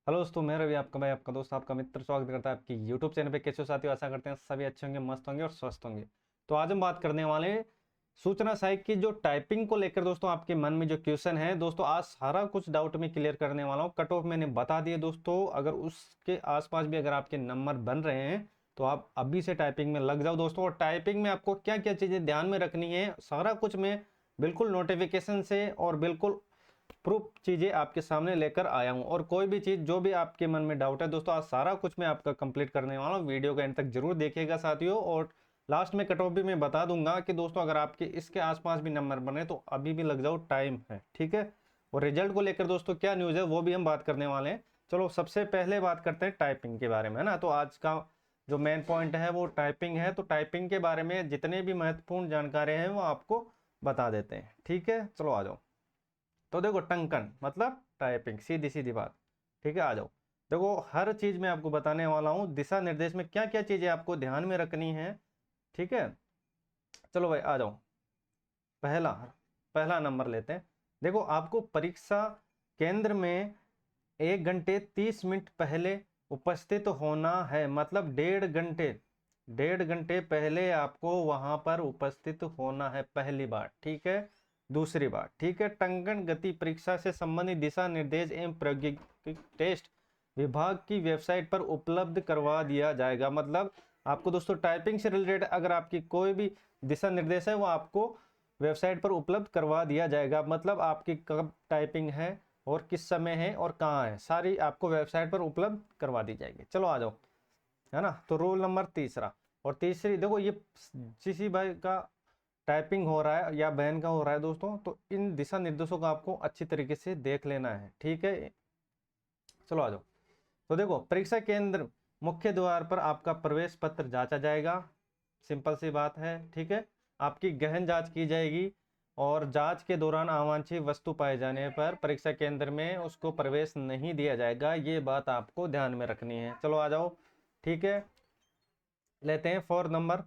Hello दोस्तों, मैं रवि आपका भाई, आपका दोस्त, आपका मित्र स्वागत करता है आपकी यूट्यूब चैनल पे। कैसे हो साथियों? आशा करते हैं सभी अच्छे होंगे, मस्त होंगे और स्वस्थ होंगे। तो आज हम बात करने वाले हैं सूचना सहायक की जो टाइपिंग को लेकर दोस्तों आपके मन में जो क्वेश्चन है दोस्तों, आज सारा कुछ डाउट में क्लियर करने वाला हूँ। कट ऑफ मैंने बता दिए दोस्तों, अगर उसके आसपास भी अगर आपके नंबर बन रहे हैं तो आप अभी से टाइपिंग में लग जाओ दोस्तों। और टाइपिंग में आपको क्या क्या चीजें ध्यान में रखनी है, सारा कुछ मैं बिल्कुल नोटिफिकेशन से और बिल्कुल प्रूफ चीजें आपके सामने लेकर आया हूं। और कोई भी चीज जो भी आपके मन में डाउट है दोस्तों, आज सारा कुछ मैं आपका कंप्लीट करने वाला हूं। वीडियो का एंड तक जरूर देखिएगा साथियों। और लास्ट में कट ऑफ भी मैं बता दूंगा कि दोस्तों अगर आपके इसके आसपास भी नंबर बने तो अभी भी लग जाओ, टाइम है, ठीक है। और रिजल्ट को लेकर दोस्तों क्या न्यूज है वो भी हम बात करने वाले हैं। चलो सबसे पहले बात करते हैं टाइपिंग के बारे में, है ना। तो आज का जो मेन पॉइंट है वो टाइपिंग है। तो टाइपिंग के बारे में जितने भी महत्वपूर्ण जानकारी हैं वो आपको बता देते हैं, ठीक है। चलो आ जाओ। तो देखो, टंकन मतलब टाइपिंग, सीधी सीधी बात, ठीक है। आ जाओ, देखो हर चीज मैं आपको बताने वाला हूँ। दिशा निर्देश में क्या क्या चीजें आपको ध्यान में रखनी है, ठीक है। चलो भाई आ जाओ। पहला पहला नंबर लेते हैं। देखो, आपको परीक्षा केंद्र में 1 घंटे 30 मिनट पहले उपस्थित होना है। मतलब 1.5 घंटे, 1.5 घंटे पहले आपको वहां पर उपस्थित होना है, पहली बात, ठीक है। दूसरी बात, ठीक है, टंकन गति परीक्षा से संबंधित दिशा निर्देश एवं प्रौद्योगिकी टेस्ट विभाग की वेबसाइट पर उपलब्ध करवा दिया जाएगा। मतलब आपको दोस्तों टाइपिंग से रिलेटेड अगर आपकी कोई भी दिशा निर्देश है वो आपको वेबसाइट पर उपलब्ध करवा दिया जाएगा। मतलब आपकी कब टाइपिंग है और किस समय है और कहाँ है, सारी आपको वेबसाइट पर उपलब्ध करवा दी जाएगी। चलो आ जाओ, है ना। तो रूल नंबर तीसरा और तीसरी, देखो ये किसी भाई का टाइपिंग हो रहा है या बहन का हो रहा है दोस्तों, तो इन दिशा निर्देशों को आपको अच्छी तरीके से देख लेना है, ठीक है। चलो आ जाओ। तो देखो, परीक्षा केंद्र मुख्य द्वार पर आपका प्रवेश पत्र जांचा जाएगा, सिंपल सी बात है, ठीक है। आपकी गहन जांच की जाएगी और जांच के दौरान अवांछित वस्तु पाए जाने पर परीक्षा केंद्र में उसको प्रवेश नहीं दिया जाएगा। ये बात आपको ध्यान में रखनी है। चलो आ जाओ, ठीक है। लेते हैं 4 नंबर।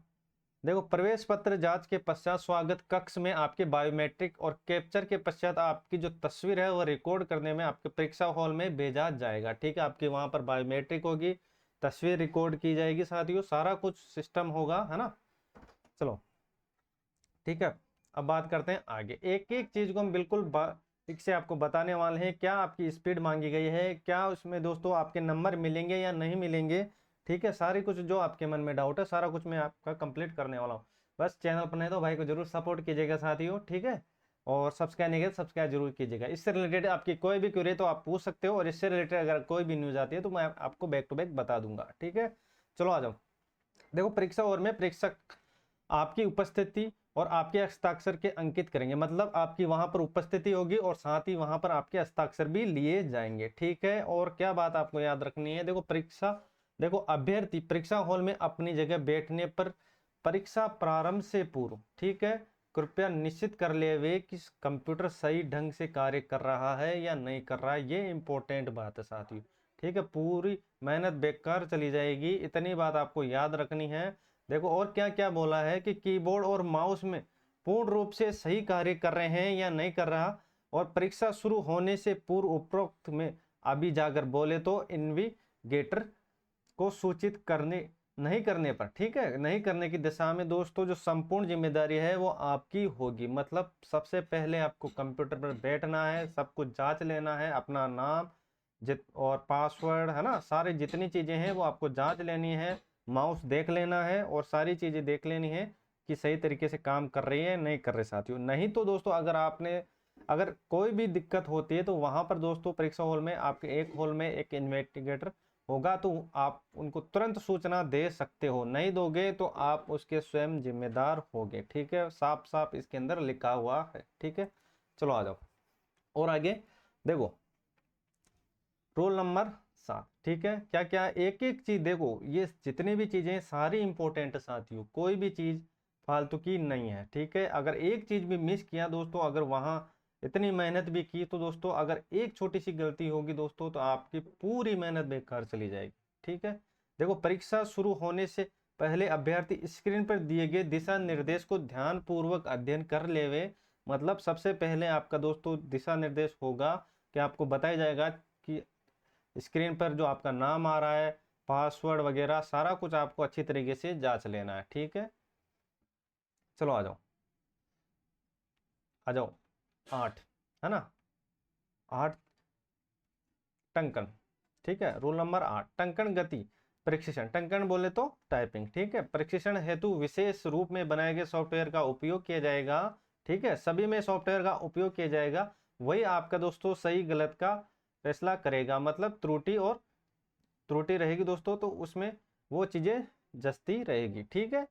देखो, प्रवेश पत्र जांच के पश्चात स्वागत कक्ष में आपके बायोमेट्रिक और कैप्चर के पश्चात आपकी जो तस्वीर है वो रिकॉर्ड करने में आपके परीक्षा हॉल में भेजा जाएगा, ठीक है। आपकी वहां पर बायोमेट्रिक होगी, तस्वीर रिकॉर्ड की जाएगी साथियों, सारा कुछ सिस्टम होगा, है ना। चलो ठीक है। अब बात करते हैं आगे, एक एक चीज को हम बिल्कुल ठीक से आपको बताने वाले हैं। क्या आपकी स्पीड मांगी गई है, क्या उसमें दोस्तों आपके नंबर मिलेंगे या नहीं मिलेंगे, ठीक है। सारी कुछ जो आपके मन में डाउट है सारा कुछ मैं आपका कंप्लीट करने वाला हूँ। बस चैनल पर नहीं तो भाई को जरूर सपोर्ट कीजिएगा साथियों, ठीक है। और सब्सक्राइब नहीं किया सब्सक्राइब जरूर कीजिएगा। इससे रिलेटेड आपकी कोई भी क्वेरी तो आप पूछ सकते हो, और इससे रिलेटेड अगर कोई भी न्यूज आती है तो मैं आपको बैक टू बैक बता दूंगा, ठीक है। चलो आ जाओ। देखो, परीक्षा और में परीक्षक आपकी उपस्थिति और आपके हस्ताक्षर के अंकित करेंगे। मतलब आपकी वहां पर उपस्थिति होगी और साथ ही वहां पर आपके हस्ताक्षर भी लिए जाएंगे, ठीक है। और क्या बात आपको याद रखनी है, देखो परीक्षा, देखो अभ्यर्थी परीक्षा हॉल में अपनी जगह बैठने पर परीक्षा प्रारंभ से पूर्व, ठीक है, कृपया निश्चित कर ले वे कि कंप्यूटर सही ढंग से कार्य कर रहा है या नहीं कर रहा है। ये इंपॉर्टेंट बात है साथियों, ठीक है। पूरी मेहनत बेकार चली जाएगी, इतनी बात आपको याद रखनी है। देखो और क्या क्या बोला है कि कीबोर्ड और माउस में पूर्ण रूप से सही कार्य कर रहे हैं या नहीं कर रहा। और परीक्षा शुरू होने से पूर्व उपरोक्त में अभी जाकर बोले तो इन्विगेटर को सूचित करने नहीं करने पर, ठीक है, नहीं करने की दिशा में दोस्तों जो संपूर्ण जिम्मेदारी है वो आपकी होगी। मतलब सबसे पहले आपको कंप्यूटर पर बैठना है, सब कुछ जांच लेना है, अपना नाम जित और पासवर्ड, है ना, सारी जितनी चीजें हैं वो आपको जांच लेनी है। माउस देख लेना है और सारी चीजें देख लेनी है कि सही तरीके से काम कर रही है नहीं कर रहे साथियों। नहीं तो दोस्तों अगर कोई भी दिक्कत होती है तो वहां पर दोस्तों परीक्षा हॉल में आपके एक हॉल में एक इन्वेस्टिगेटर होगा, तो आप उनको तुरंत सूचना दे सकते हो। नहीं दोगे तो आप उसके स्वयं जिम्मेदार होगे, ठीक है। साफ साफ इसके अंदर लिखा हुआ है, ठीक है। चलो आ जाओ और आगे देखो, रोल नंबर 7, ठीक है। क्या क्या एक एक चीज देखो, ये जितनी भी चीजें सारी इंपॉर्टेंट साथियों, कोई भी चीज फालतू की नहीं है, ठीक है। अगर एक चीज भी मिस किया दोस्तों, अगर वहां इतनी मेहनत भी की तो दोस्तों अगर एक छोटी सी गलती होगी दोस्तों तो आपकी पूरी मेहनत बेकार चली जाएगी, ठीक है। देखो, परीक्षा शुरू होने से पहले अभ्यर्थी स्क्रीन पर दिए गए दिशा निर्देश को ध्यान पूर्वक अध्ययन कर लेवे। मतलब सबसे पहले आपका दोस्तों दिशा निर्देश होगा कि आपको बताया जाएगा कि स्क्रीन पर जो आपका नाम आ रहा है, पासवर्ड वगैरह सारा कुछ आपको अच्छी तरीके से जांच लेना है। ठीक है, चलो आ जाओ, आ जाओ। 8 है ना, 8 टंकण। ठीक है, रूल नंबर 8, टंकण गति प्रशिक्षण। टंकण बोले तो टाइपिंग। ठीक है, प्रशिक्षण हेतु विशेष रूप में बनाए गए सॉफ्टवेयर का उपयोग किया जाएगा। ठीक है, सभी में सॉफ्टवेयर का उपयोग किया जाएगा, वही आपका दोस्तों सही गलत का फैसला करेगा। मतलब त्रुटि रहेगी दोस्तों तो उसमें वो चीजें जचती रहेगी। ठीक है,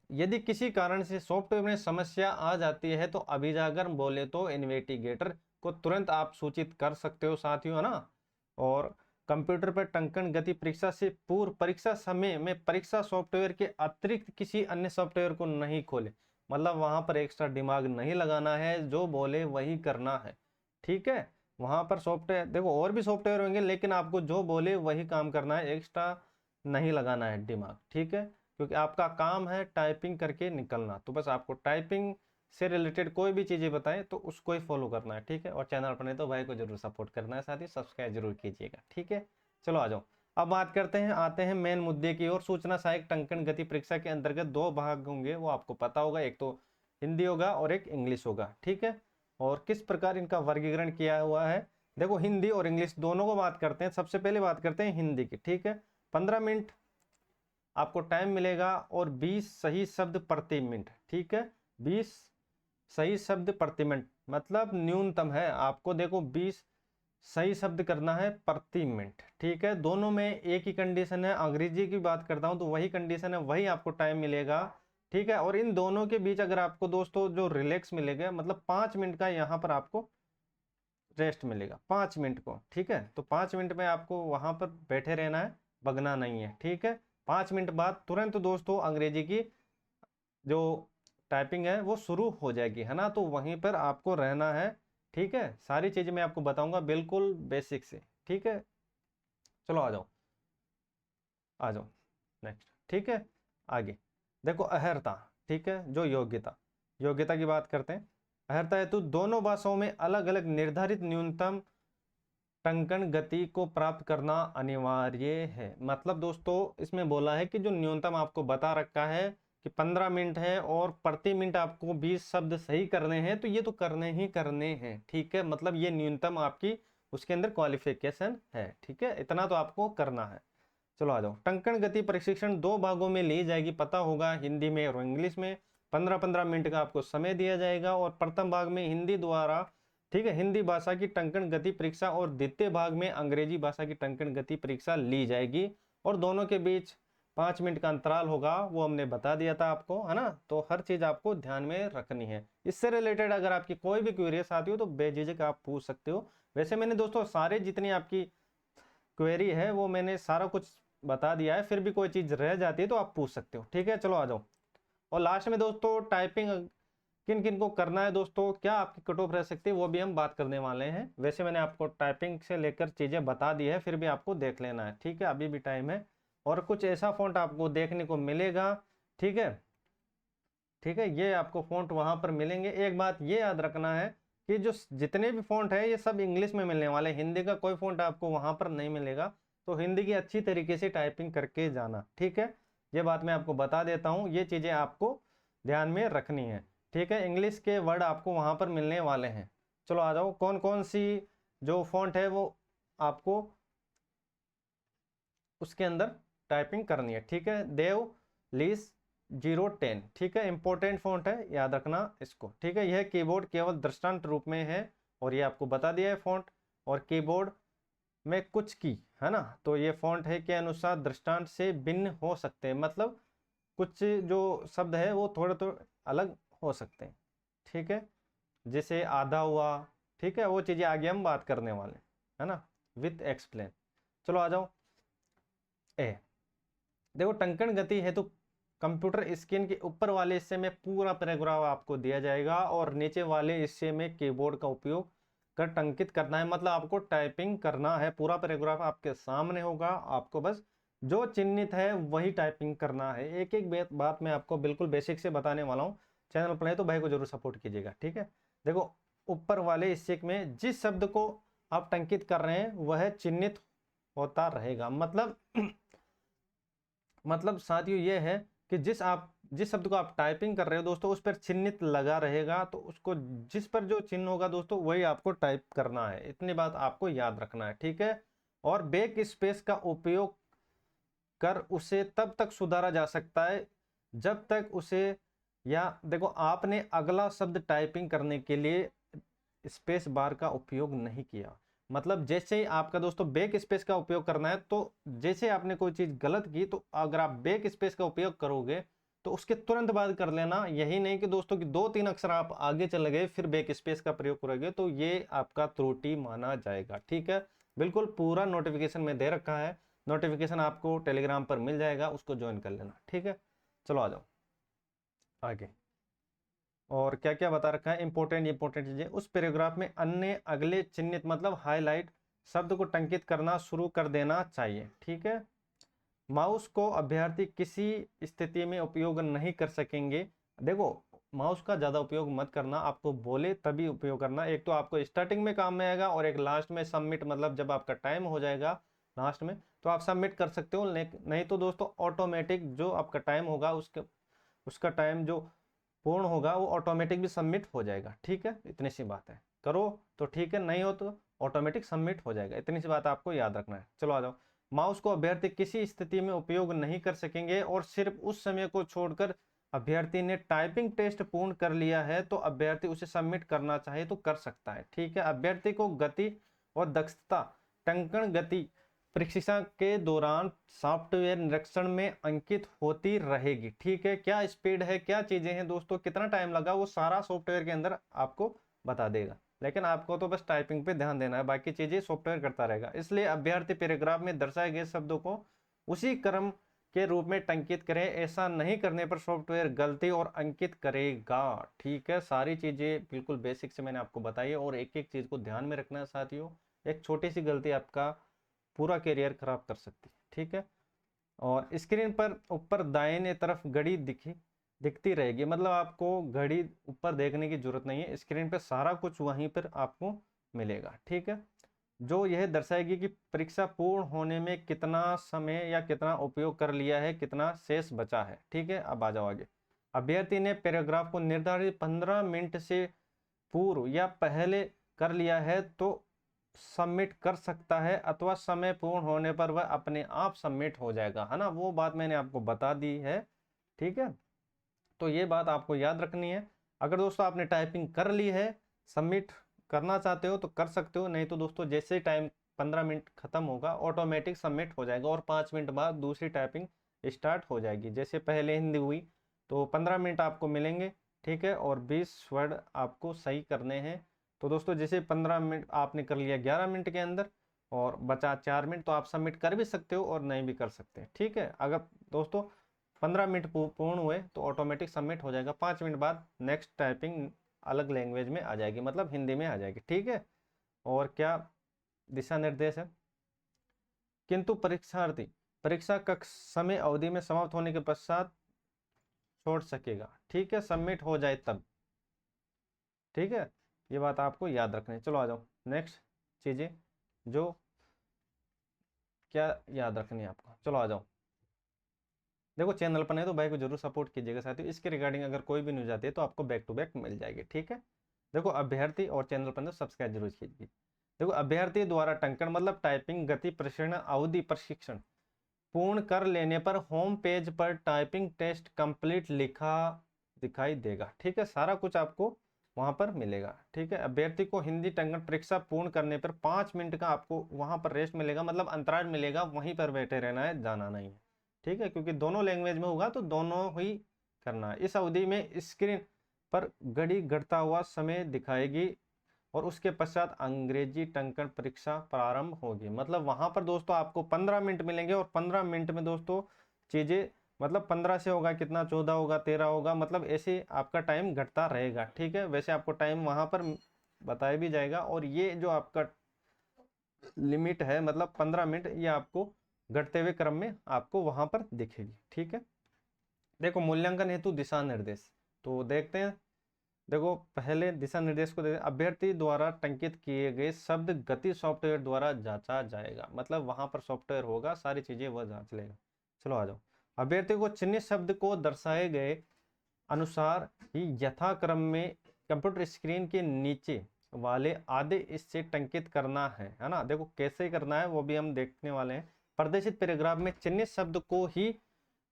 यदि किसी कारण से सॉफ्टवेयर में समस्या आ जाती है तो अभिजागर बोले तो इन्वेस्टिगेटर को तुरंत आप सूचित कर सकते हो साथियों, है ना। और कंप्यूटर पर टंकण गति परीक्षा से पूर्व परीक्षा समय में परीक्षा सॉफ्टवेयर के अतिरिक्त किसी अन्य सॉफ्टवेयर को नहीं खोले। मतलब वहां पर एक्स्ट्रा दिमाग नहीं लगाना है, जो बोले वही करना है। ठीक है, वहां पर सॉफ्टवेयर देखो और भी सॉफ्टवेयर होंगे, लेकिन आपको जो बोले वही काम करना है, एक्स्ट्रा नहीं लगाना है दिमाग। ठीक है, क्योंकि आपका काम है टाइपिंग करके निकलना, तो बस आपको टाइपिंग से रिलेटेड कोई भी चीज़ें बताएं तो उसको ही फॉलो करना है। ठीक है, और चैनल पर नहीं तो भाई को जरूर सपोर्ट करना है, साथ ही सब्सक्राइब जरूर कीजिएगा। ठीक है, चलो आ जाओ, अब बात करते हैं, आते हैं मेन मुद्दे की ओर। सूचना सहायक टंकण गति परीक्षा के अंतर्गत 2 भाग होंगे, वो आपको पता होगा, एक तो हिंदी होगा और एक इंग्लिश होगा। ठीक है, और किस प्रकार इनका वर्गीकरण किया हुआ है, देखो हिंदी और इंग्लिश दोनों को बात करते हैं। सबसे पहले बात करते हैं हिंदी की। ठीक है, 15 मिनट आपको टाइम मिलेगा और 20 सही शब्द प्रति मिनट। ठीक है, 20 सही शब्द प्रति मिनट मतलब न्यूनतम है आपको, देखो 20 सही शब्द करना है प्रति मिनट। ठीक है, दोनों में एक ही कंडीशन है, अंग्रेजी की बात करता हूं तो वही कंडीशन है, वही आपको टाइम मिलेगा। ठीक है, और इन दोनों के बीच अगर आपको दोस्तों जो रिलैक्स मिलेगा, मतलब 5 मिनट का यहाँ पर आपको रेस्ट मिलेगा, 5 मिनट को। ठीक है, तो 5 मिनट में आपको वहां पर बैठे रहना है, भगना नहीं है। ठीक है, 5 मिनट बाद तुरंत दोस्तों अंग्रेजी की जो टाइपिंग है वो शुरू हो जाएगी, है ना, तो वहीं पर आपको रहना है। ठीक है, सारी चीजें मैं आपको बताऊंगा बिल्कुल बेसिक से। ठीक है, चलो आ जाओ, आ जाओ नेक्स्ट। ठीक है, आगे देखो अहर्ता। ठीक है, जो योग्यता, योग्यता की बात करते हैं। अहर्ता हेतु दोनों भाषाओं में अलग अलग निर्धारित न्यूनतम टंकण गति को प्राप्त करना अनिवार्य है। मतलब दोस्तों इसमें बोला है कि जो न्यूनतम आपको बता रखा है कि 15 मिनट है और प्रति मिनट आपको 20 शब्द सही करने हैं, तो ये तो करने ही करने हैं। ठीक है, मतलब ये न्यूनतम आपकी उसके अंदर क्वालिफिकेशन है। ठीक है, इतना तो आपको करना है। चलो आ जाओ, टंकण गति प्रशिक्षण 2 भागों में ली जाएगी, पता होगा, हिंदी में और इंग्लिश में। 15-15 मिनट का आपको समय दिया जाएगा और प्रथम भाग में हिंदी द्वारा, ठीक है, हिंदी भाषा की टंकण गति परीक्षा और द्वितीय भाग में अंग्रेजी भाषा की टंकण गति परीक्षा ली जाएगी, और दोनों के बीच 5 मिनट का अंतराल होगा, वो हमने बता दिया था आपको, है ना। तो हर चीज आपको ध्यान में रखनी है। इससे रिलेटेड अगर आपकी कोई भी क्वेरीज आती हो तो बेझिझक आप पूछ सकते हो। वैसे मैंने दोस्तों सारे जितनी आपकी क्वेरी है वो मैंने सारा कुछ बता दिया है, फिर भी कोई चीज रह जाती है तो आप पूछ सकते हो। ठीक है, चलो आ जाओ, और लास्ट में दोस्तों टाइपिंग किन किन को करना है दोस्तों, क्या आपकी कट ऑफ रह सकती है, वो भी हम बात करने वाले हैं। वैसे मैंने आपको टाइपिंग से लेकर चीजें बता दी है, फिर भी आपको देख लेना है। ठीक है, अभी भी टाइम है, और कुछ ऐसा फॉन्ट आपको देखने को मिलेगा। ठीक है, ठीक है, ये आपको फॉन्ट वहां पर मिलेंगे। एक बात ये याद रखना है कि जो जितने भी फॉन्ट है ये सब इंग्लिश में मिलने वाले, हिंदी का कोई फॉन्ट आपको वहां पर नहीं मिलेगा, तो हिंदी की अच्छी तरीके से टाइपिंग करके जाना। ठीक है, ये बात मैं आपको बता देता हूँ, ये चीजें आपको ध्यान में रखनी है। ठीक है, इंग्लिश के वर्ड आपको वहां पर मिलने वाले हैं। चलो आ जाओ, कौन कौन सी जो फॉन्ट है वो आपको उसके अंदर टाइपिंग करनी है। ठीक है, देव लीस 010, ठीक है, इंपॉर्टेंट फॉन्ट है, याद रखना इसको। ठीक है, यह कीबोर्ड केवल दृष्टांत रूप में है, और ये आपको बता दिया है फॉन्ट, और कीबोर्ड में कुछ की, है ना, तो ये फॉन्ट है के अनुसार दृष्टांत से भिन्न हो सकते हैं, मतलब कुछ जो शब्द है वो थोड़े थोड़े अलग हो सकते हैं। ठीक है, जैसे आधा हुआ, ठीक है, वो चीजें आगे हम बात करने वाले, है ना, विथ एक्सप्लेन। चलो आ जाओ, ए देखो टंकण गति है तो कंप्यूटर स्क्रीन के ऊपर वाले हिस्से में पूरा पैराग्राफ आपको दिया जाएगा, और नीचे वाले हिस्से में कीबोर्ड का उपयोग कर टंकित करना है, मतलब आपको टाइपिंग करना है। पूरा पैराग्राफ आपके सामने होगा, आपको बस जो चिन्हित है वही टाइपिंग करना है। एक एक बात मैं आपको बिल्कुल बेसिक से बताने वाला हूँ, चैनल पर है तो भाई को जरूर सपोर्ट कीजिएगा। ठीक है, देखो ऊपर वाले हिस्से में जिस शब्द को आप टंकित कर रहे हैं वह चिन्हित होता रहेगा। मतलब साथियों ये है कि जिस शब्द को आप टाइपिंग कर रहे हो दोस्तों, उस पर चिन्हित लगा रहेगा, तो उसको जिस पर जो चिन्ह होगा दोस्तों वही आपको टाइप करना है। इतनी बात आपको याद रखना है, ठीक है। और बैक स्पेस का उपयोग कर उसे तब तक सुधारा जा सकता है जब तक उसे, या देखो आपने अगला शब्द टाइपिंग करने के लिए स्पेस बार का उपयोग नहीं किया। मतलब जैसे ही आपका दोस्तों बैक स्पेस का उपयोग करना है, तो जैसे आपने कोई चीज गलत की तो अगर आप बैक स्पेस का उपयोग करोगे तो उसके तुरंत बाद कर लेना। यही नहीं कि दोस्तों कि 2-3 अक्षर आप आगे चले गए फिर बैक स्पेस का प्रयोग करोगे, तो ये आपका त्रुटि माना जाएगा, ठीक है। बिल्कुल पूरा नोटिफिकेशन में दे रखा है, नोटिफिकेशन आपको टेलीग्राम पर मिल जाएगा, उसको ज्वाइन कर लेना, ठीक है। चलो आ जाओ आगे। और क्या क्या बता रखा है इंपॉर्टेंट चीजें उस पैराग्राफ में। अन्य अगले चिन्हित मतलब हाईलाइट शब्द को टंकित करना शुरू कर देना चाहिए, ठीक है। माउस को अभ्यर्थी किसी स्थिति में उपयोग नहीं कर सकेंगे। देखो माउस का ज्यादा उपयोग मत करना, आपको बोले तभी उपयोग करना। एक तो आपको स्टार्टिंग में काम में आएगा और एक लास्ट में सबमिट, मतलब जब आपका टाइम हो जाएगा लास्ट में तो आप सबमिट कर सकते हो। नहीं तो दोस्तों ऑटोमेटिक जो आपका टाइम होगा उसका टाइम जो पूर्ण होगा वो ऑटोमेटिक भी सबमिट हो जाएगा, ठीक है। इतनी सी बात है, करो तो ठीक है, नहीं हो तो ऑटोमेटिक सबमिट हो जाएगा। इतनी सी बात आपको याद रखना है। चलो आ जाओ। माउस को अभ्यर्थी किसी स्थिति में उपयोग नहीं कर सकेंगे और सिर्फ उस समय को छोड़कर अभ्यर्थी ने टाइपिंग टेस्ट पूर्ण कर लिया है तो अभ्यर्थी उसे सबमिट करना चाहे तो कर सकता है, ठीक है। अभ्यर्थी को गति और दक्षता टंकण गति परीक्षा के दौरान सॉफ्टवेयर निरीक्षण में अंकित होती रहेगी, ठीक है। क्या स्पीड है, क्या चीजें हैं दोस्तों, कितना टाइम लगा, वो सारा सॉफ्टवेयर के अंदर आपको बता देगा। लेकिन आपको तो बस टाइपिंग पे ध्यान देना है, बाकी चीजें सॉफ्टवेयर करता रहेगा। इसलिए अभ्यर्थी पैराग्राफ में दर्शाए गए शब्दों को उसी क्रम के रूप में टंकित करें। ऐसा नहीं करने पर सॉफ्टवेयर गलती और अंकित करेगा, ठीक है। सारी चीजें बिल्कुल बेसिक से मैंने आपको बताई है और एक एक चीज को ध्यान में रखना है साथियों। एक छोटी सी गलती आपका पूरा करियर खराब कर सकती है, ठीक है। और स्क्रीन पर ऊपर दाहिने तरफ घड़ी दिखती रहेगी, मतलब आपको घड़ी ऊपर देखने की जरूरत नहीं है, स्क्रीन पर सारा कुछ वहीं पर आपको मिलेगा, ठीक है। जो यह दर्शाएगी कि परीक्षा पूर्ण होने में कितना समय या कितना उपयोग कर लिया है, कितना शेष बचा है, ठीक है। अब आ जाओ आगे। अभ्यर्थी ने पैराग्राफ को निर्धारित 15 मिनट से पूर्व या पहले कर लिया है तो सबमिट कर सकता है, अथवा समय पूर्ण होने पर वह अपने आप सबमिट हो जाएगा, है ना। वो बात मैंने आपको बता दी है, ठीक है। तो ये बात आपको याद रखनी है। अगर दोस्तों आपने टाइपिंग कर ली है, सबमिट करना चाहते हो तो कर सकते हो, नहीं तो दोस्तों जैसे टाइम 15 मिनट खत्म होगा ऑटोमेटिक सबमिट हो जाएगा और 5 मिनट बाद दूसरी टाइपिंग स्टार्ट हो जाएगी। जैसे पहले हिंदी हुई तो 15 मिनट आपको मिलेंगे, ठीक है, और 20 वर्ड आपको सही करने हैं। तो दोस्तों जैसे 15 मिनट आपने कर लिया 11 मिनट के अंदर और बचा 4 मिनट, तो आप सबमिट कर भी सकते हो और नहीं भी कर सकते, ठीक है। अगर दोस्तों 15 मिनट पूर्ण हुए तो ऑटोमेटिक सबमिट हो जाएगा। 5 मिनट बाद नेक्स्ट टाइपिंग अलग लैंग्वेज में आ जाएगी, मतलब हिंदी में आ जाएगी, ठीक है। और क्या दिशा निर्देश है। किंतु परीक्षार्थी परीक्षा कक्ष समय अवधि में समाप्त होने के पश्चात छोड़ सकेगा, ठीक है, सबमिट हो जाए तब, ठीक है। ये बात आपको याद रखनी है। चलो आ जाओ नेक्स्ट चीजें जो क्या याद रखनी है आपको। चलो आ जाओ। देखो चैनल पर नहीं तो भाई को जरूर सपोर्ट कीजिएगा साथियों। इसके रिगार्डिंग अगर कोई भी न्यूज आती है तो आपको बैक टू बैक मिल जाएगी, ठीक है। देखो अभ्यर्थी और चैनल पर सब्सक्राइब जरूर कीजिए। देखो अभ्यर्थी द्वारा टंकण मतलब टाइपिंग गति प्रशिक्षण अवधि प्रशिक्षण पूर्ण कर लेने पर होम पेज पर टाइपिंग टेस्ट कंप्लीट लिखा दिखाई देगा, ठीक है। सारा कुछ आपको वहां पर मिलेगा, ठीक है। अभ्यर्थी को हिंदी टंकण परीक्षा पूर्ण करने पर 5 मिनट का आपको वहां पर रेस्ट मिलेगा, मतलब अंतराल मिलेगा, वहीं पर बैठे रहना है, जाना नहीं है, ठीक है। क्योंकि दोनों लैंग्वेज में होगा तो दोनों ही करना है। इस अवधि में स्क्रीन पर घड़ी घटता हुआ समय दिखाएगी और उसके पश्चात अंग्रेजी टंकण परीक्षा प्रारंभ होगी। मतलब वहां पर दोस्तों आपको 15 मिनट मिलेंगे और 15 मिनट में दोस्तों चीजें, मतलब 15 से होगा कितना, 14 होगा, 13 होगा, मतलब ऐसे आपका टाइम घटता रहेगा, ठीक है। वैसे आपको टाइम वहां पर बताया भी जाएगा और ये जो आपका लिमिट है मतलब 15 मिनट, ये आपको घटते हुए क्रम में आपको वहां पर दिखेगी, ठीक है। देखो मूल्यांकन हेतु दिशा निर्देश तो देखते हैं। देखो पहले दिशा निर्देश को दे, अभ्यर्थी द्वारा टंकित किए गए शब्द गति सॉफ्टवेयर द्वारा जांचा जाएगा। मतलब वहां पर सॉफ्टवेयर होगा, सारी चीजें वह जांच लेगा। चलो आ जाओ। अभ्यर्थी को चिन्हित शब्द को दर्शाए गए अनुसार ही यथाक्रम में कंप्यूटर स्क्रीन के नीचे वाले आधे इससे टंकित करना है ना। देखो कैसे करना है वो भी हम देखने वाले हैं। प्रदर्शित पैराग्राफ में चिन्हित शब्द को ही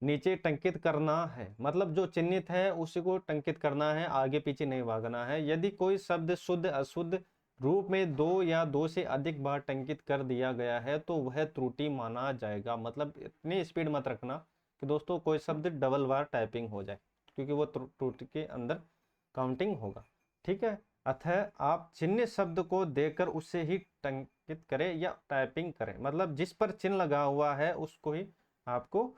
नीचे टंकित करना है, मतलब जो चिन्हित है उसी को टंकित करना है, आगे पीछे नहीं भागना है। यदि कोई शब्द शुद्ध अशुद्ध रूप में दो या दो से अधिक बार टंकित कर दिया गया है तो वह त्रुटि माना जाएगा। मतलब इतनी स्पीड मत रखना कि दोस्तों कोई शब्द डबल बार टाइपिंग हो जाए, क्योंकि वो त्रुटि के अंदर काउंटिंग होगा। ठीक है, अतः आप चिन्हित शब्द को देकर उससे ही टंकित करें या टाइपिंग करें, मतलब जिस पर चिन्ह लगा हुआ है उसको ही आपको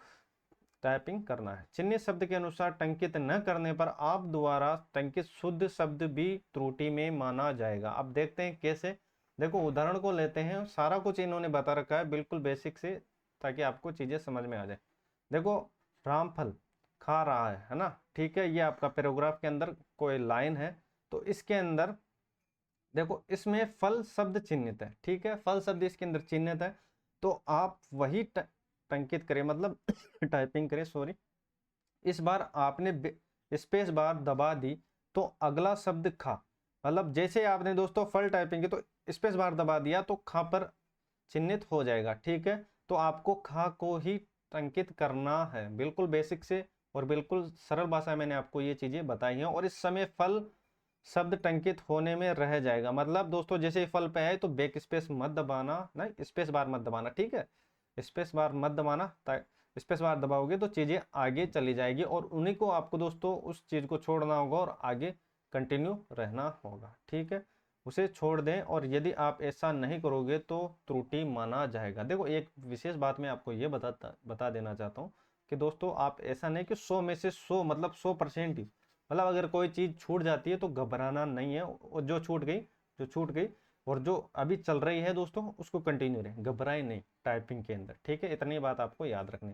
टाइपिंग करना है। चिन्हित शब्द के अनुसार टंकित न करने पर आप द्वारा टंकित शुद्ध शब्द भी त्रुटि में माना जाएगा। अब देखते हैं कैसे। देखो उदाहरण को लेते हैं, सारा कुछ इन्होंने बता रखा है बिल्कुल बेसिक से, ताकि आपको चीजें समझ में आ जाए। देखो रामफल खा रहा है ना, ठीक है, ये आपका पैराग्राफ के अंदर कोई लाइन है। तो इसके अंदर देखो इसमें फल शब्द चिन्हित है, ठीक है, फल शब्द इसके अंदर चिन्हित है। तो आप वही टंकित करें, मतलब टाइपिंग करें, सॉरी। इस बार आपने स्पेस बार दबा दी तो अगला शब्द खा, मतलब जैसे आपने दोस्तों फल टाइपिंग की तो स्पेस बार दबा दिया तो खा पर चिन्हित हो जाएगा। ठीक है, तो आपको खा को ही टंकित करना है, बिल्कुल बेसिक से और बिल्कुल सरल भाषा में मैंने आपको ये चीजें बताई हैं। और इस समय फल शब्द टंकित होने में रह जाएगा, मतलब दोस्तों जैसे ही फल पे है तो बैक स्पेस मत दबाना, नहीं स्पेस बार मत दबाना, ठीक है, स्पेस बार मत दबाना। स्पेस बार दबाओगे तो चीजें आगे चली जाएगी और उन्हीं को आपको दोस्तों उस चीज को छोड़ना होगा और आगे कंटिन्यू रहना होगा। ठीक है, उसे छोड़ दें, और यदि आप ऐसा नहीं करोगे तो त्रुटि माना जाएगा। देखो एक विशेष बात मैं आपको ये बता देना चाहता हूँ कि दोस्तों आप ऐसा नहीं कि 100 में से 100 मतलब 100% ही, मतलब अगर कोई चीज छूट जाती है तो घबराना नहीं है, और जो छूट गई जो छूट गई और जो अभी चल रही है दोस्तों उसको कंटिन्यू रहे, घबराए नहीं टाइपिंग के अंदर। ठीक है, इतनी बात आपको याद रखनी।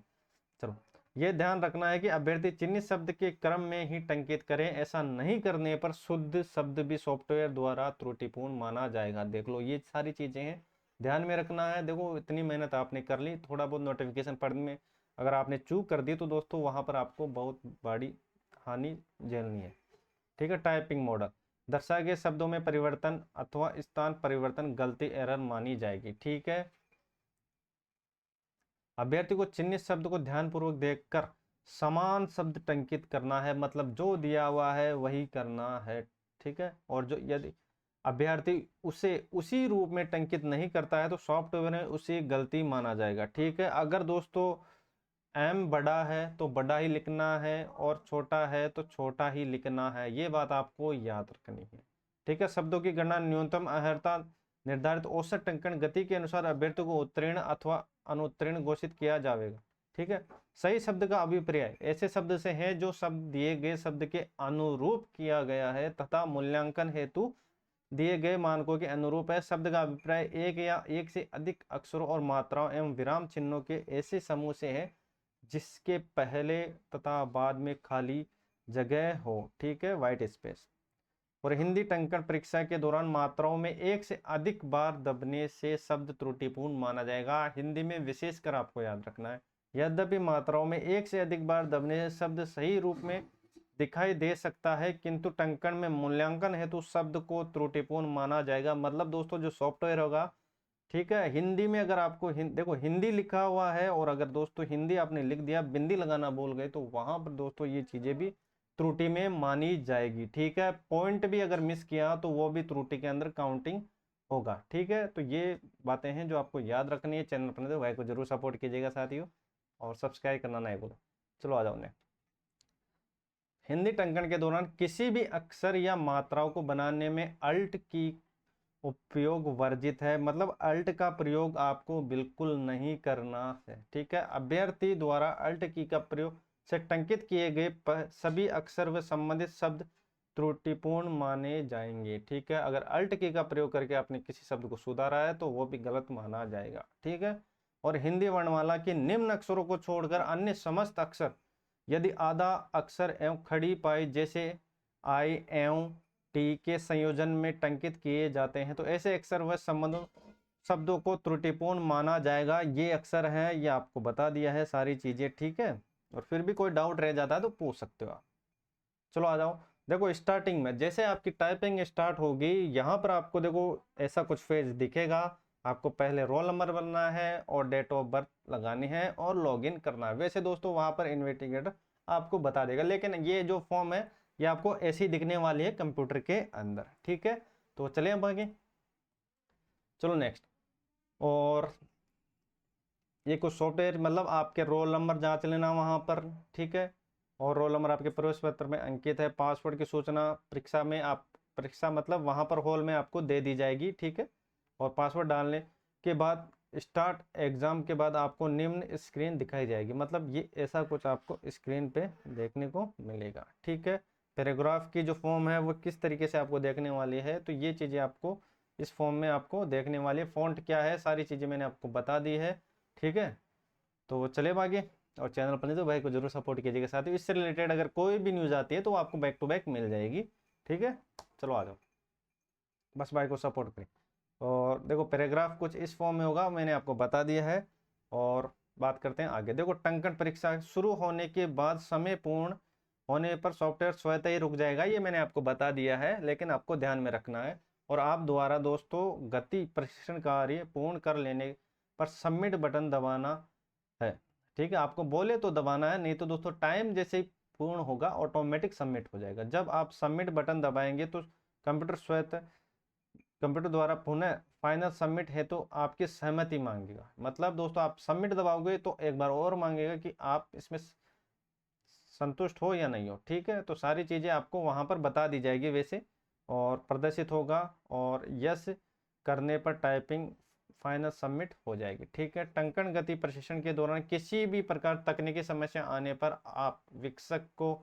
चलो, ये ध्यान रखना है कि अभ्यर्थी चिन्हित शब्द के क्रम में ही टंकित करें, ऐसा नहीं करने पर शुद्ध शब्द भी सॉफ्टवेयर द्वारा त्रुटिपूर्ण माना जाएगा। देख लो ये सारी चीजें हैं, ध्यान में रखना है। देखो इतनी मेहनत आपने कर ली, थोड़ा बहुत नोटिफिकेशन पढ़ने में अगर आपने चूक कर दी तो दोस्तों वहां पर आपको बहुत बड़ी हानि झेलनी है। ठीक है, टाइपिंग मॉडल दर्शाए गए शब्दों में परिवर्तन अथवा स्थान परिवर्तन गलती एरर मानी जाएगी। ठीक है, अभ्यर्थी को चिन्हित शब्द को ध्यानपूर्वक देखकर समान शब्द टंकित करना है, मतलब जो दिया हुआ है वही करना है। ठीक है, और जो यदि अभ्यर्थी उसे उसी रूप में टंकित नहीं करता है तो सॉफ्टवेयर में उसे गलती माना जाएगा। ठीक है, अगर दोस्तों एम बड़ा है तो बड़ा ही लिखना है और छोटा है तो छोटा ही लिखना है, ये बात आपको याद रखनी है। ठीक है, शब्दों की गणना न्यूनतम अर्हता निर्धारित औसत टंकन गति के अनुसार अभ्यर्थी को उत्तीर्ण अथवा अनुत्तीर्ण घोषित किया जाएगा। ठीक है, सही शब्द का अभिप्राय ऐसे शब्द से है जो शब्द दिए गए शब्द के अनुरूप किया गया है तथा मूल्यांकन हेतु दिए गए मानकों के अनुरूप है। शब्द का अभिप्राय एक या एक से अधिक अक्षरों और मात्राओं एवं विराम चिन्हों के ऐसे समूह से है जिसके पहले तथा बाद में खाली जगह हो। ठीक है, व्हाइट स्पेस। और हिंदी टंकन परीक्षा के दौरान मात्राओं में एक से अधिक बार दबने से शब्द त्रुटिपूर्ण माना जाएगा। हिंदी में विशेषकर आपको याद रखना है, यद्यपि मात्राओं में एक से अधिक बार दबने से शब्द सही रूप में दिखाई दे सकता है किंतु टंकन में मूल्यांकन हेतु शब्द को त्रुटिपूर्ण माना जाएगा। मतलब दोस्तों जो सॉफ्टवेयर होगा, ठीक है, हिंदी में अगर आपको देखो हिंदी लिखा हुआ है और अगर दोस्तों हिंदी आपने लिख दिया बिंदी लगाना भूल गए तो वहां पर दोस्तों ये चीजें भी त्रुटि में मानी जाएगी। ठीक है, पॉइंट भी अगर मिस किया तो वो भी त्रुटि के अंदर काउंटिंग होगा। ठीक है, तो ये बातें हैं जो आपको याद रखनी है। चैनल पर भाई को जरूर सपोर्ट कीजिएगा साथियों, और सब्सक्राइब करना नहीं भूलो। चलो आ जाओ ने हिंदी टंकन के दौरान किसी भी अक्षर या मात्राओं को बनाने में अल्ट की उपयोग वर्जित है, मतलब अल्ट का प्रयोग आपको बिल्कुल नहीं करना है। ठीक है, अभ्यर्थी द्वारा अल्ट की का प्रयोग से टंकित किए गए सभी अक्षर व संबंधित शब्द त्रुटिपूर्ण माने जाएंगे। ठीक है, अगर अल्ट की का प्रयोग करके आपने किसी शब्द को सुधारा है तो वो भी गलत माना जाएगा। ठीक है, और हिंदी वर्णमाला के निम्न अक्षरों को छोड़कर अन्य समस्त अक्षर यदि आधा अक्षर एवं खड़ी पाई जैसे टी के संयोजन में टंकित किए जाते हैं तो ऐसे अक्षर व संबंधों शब्दों को त्रुटिपूर्ण माना जाएगा। ये अक्षर हैं, ये आपको बता दिया है सारी चीजें, ठीक है। और फिर भी कोई डाउट रह जाता है तो पूछ सकते हो आप। चलो आ जाओ। देखो स्टार्टिंग में जैसे आपकी टाइपिंग स्टार्ट होगी, यहाँ पर आपको देखो ऐसा कुछ पेज दिखेगा। आपको पहले रोल नंबर बनना है और डेट ऑफ बर्थ लगानी है और लॉगिन करना है। वैसे दोस्तों वहां पर इन्वेस्टिगेटर आपको बता देगा, लेकिन ये जो फॉर्म है ये आपको ऐसी दिखने वाली है कंप्यूटर के अंदर, ठीक है। तो चलिए अब आगे, चलो नेक्स्ट। और ये कुछ सॉफ्टवेयर मतलब आपके रोल नंबर जांच लेना वहां पर, ठीक है। और रोल नंबर आपके प्रवेश पत्र में अंकित है। पासवर्ड की सूचना परीक्षा में आप, परीक्षा मतलब वहां पर हॉल में आपको दे दी जाएगी, ठीक है। और पासवर्ड डालने के बाद स्टार्ट एग्जाम के बाद आपको निम्न स्क्रीन दिखाई जाएगी, मतलब ये ऐसा कुछ आपको स्क्रीन पे देखने को मिलेगा, ठीक है। पैराग्राफ की जो फॉर्म है वो किस तरीके से आपको देखने वाली है, तो ये चीज़ें आपको इस फॉर्म में आपको देखने वाली है। फॉन्ट क्या है, सारी चीज़ें मैंने आपको बता दी है, ठीक है। तो चले आगे। और चैनल पर नहीं तो भाई को जरूर सपोर्ट कीजिएगा। साथ ही इससे रिलेटेड अगर कोई भी न्यूज़ आती है तो आपको बैक टू बैक मिल जाएगी, ठीक है। चलो आ जाओ, बस भाई को सपोर्ट करें। और देखो पैराग्राफ कुछ इस फॉर्म में होगा, मैंने आपको बता दिया है। और बात करते हैं आगे। देखो टंकण परीक्षा शुरू होने के बाद समय पूर्ण होने पर सॉफ्टवेयर स्वतः ही रुक जाएगा, ये मैंने आपको बता दिया है, लेकिन आपको ध्यान में रखना है। और आप द्वारा दोस्तों गति प्रशिक्षण कार्य पूर्ण कर लेने पर सबमिट बटन दबाना है, ठीक है। आपको बोले तो दबाना है, नहीं तो दोस्तों टाइम जैसे ही पूर्ण होगा ऑटोमेटिक सबमिट हो जाएगा। जब आप सबमिट बटन दबाएंगे तो कंप्यूटर द्वारा पुनः फाइनल सबमिट है तो आपकी सहमति मांगेगा। मतलब दोस्तों आप सबमिट दबाओगे तो एक बार और मांगेगा कि आप इसमें संतुष्ट हो या नहीं हो, ठीक है। तो सारी चीज़ें आपको वहां पर बता दी जाएगी वैसे, और प्रदर्शित होगा। और यस करने पर टाइपिंग फाइनल सबमिट हो जाएगी, ठीक है। टंकण गति प्रशिक्षण के दौरान किसी भी प्रकार तकनीकी समस्या आने पर आप विकसक को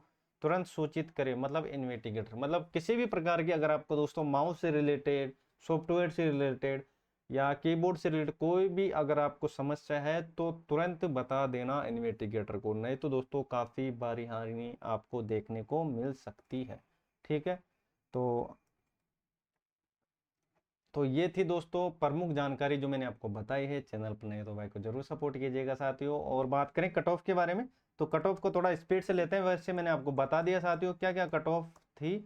तुरंत सूचित करें, मतलब इन्वेस्टिगेटर, मतलब किसी भी प्रकार की अगर आपको दोस्तों माउस से रिलेटेड, सॉफ्टवेयर से रिलेटेड या कीबोर्ड से रिलेटेड कोई भी अगर आपको समस्या है तो तुरंत बता देना इन्वेस्टिगेटर को, नहीं तो दोस्तों काफ़ी भारी हानि आपको देखने को मिल सकती है, ठीक है। तो ये थी दोस्तों प्रमुख जानकारी जो मैंने आपको बताई है। चैनल पर नहीं तो भाई को जरूर सपोर्ट कीजिएगा साथियों। और बात करें कट ऑफ के बारे में, तो कट ऑफ को थोड़ा स्पीड से लेते हैं। वैसे मैंने आपको बता दिया साथियों क्या क्या कट ऑफ थी।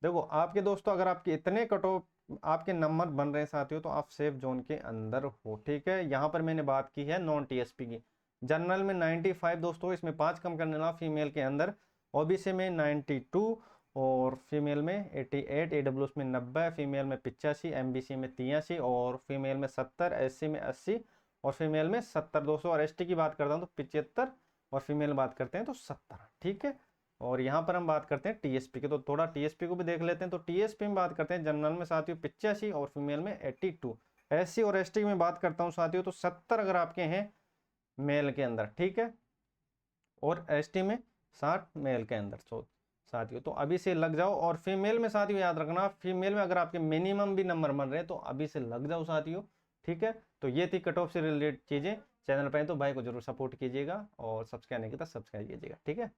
देखो आपके दोस्तों अगर आपके इतने कट ऑफ आपके नंबर बन रहे हैं साथियों तो आप सेफ जोन के अंदर हो, ठीक है। यहाँ पर मैंने बात की है नॉन टीएसपी की। जनरल में 95 दोस्तों, इसमें 5 कम करने वाला फीमेल के अंदर। ओबीसी में 92 और फीमेल में 88, एडब्ल्यूएस में 90, फीमेल में 85, एमबीसी में 83 और फीमेल में 70, एससी में 80 और फीमेल में 70 दोस्तों। और एसटी की बात करता हूँ तो 75 और फीमेल बात करते हैं तो 70, ठीक है। और यहाँ पर हम बात करते हैं टीएसपी के, तो थोड़ा टीएसपी को भी देख लेते हैं। तो टीएसपी में बात करते हैं जनरल में साथियों 85 और फीमेल में 82। एससी और एसटी में बात करता हूँ साथियों तो 70 अगर आपके हैं मेल के अंदर, ठीक है। और एसटी में 60 मेल के अंदर साथियों। तो अभी से लग जाओ। और फीमेल में साथियों याद रखना, फीमेल में अगर आपके मिनिमम भी नंबर बन रहे हैं तो अभी से लग जाओ साथियों, ठीक है। तो ये थी कट ऑफ से रिलेटेड चीजें। चैनल पर तो भाई को जरूर सपोर्ट कीजिएगा और सब्सक्राइब नहीं किया तो सब्सक्राइब कीजिएगा, ठीक है।